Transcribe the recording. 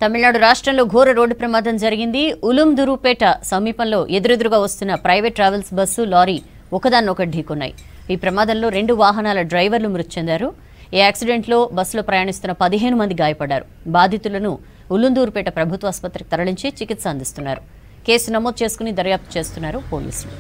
తమిళనాడు రాష్ట్రంలో ఘోర రోడ్డు ప్రమాదం జరిగింది. ఉలుందురుపేట సమీపంలో ఎదురెదురుగా వస్తున్న ప్రైవేట్ ట్రావెల్స్ బస్సు, లారీ ఒకదాన్నొకటి ఢీకొన్నాయి. ఈ ప్రమాదంలో 2 వాహనాల డ్రైవర్లు మృతి చెందారు. ఈ యాక్సిడెంట్లో బస్సులో ప్రయాణిస్తున్న 15 మంది గాయపడ్డారు. బాధితులను ఉలుందూరుపేట ప్రభుత్వ ఆసుపత్రికి తరలించి చికిత్స అందిస్తున్నారు. కేసు నమోదు చేసుకుని దర్యాప్తు చేస్తున్నారు పోలీసులు.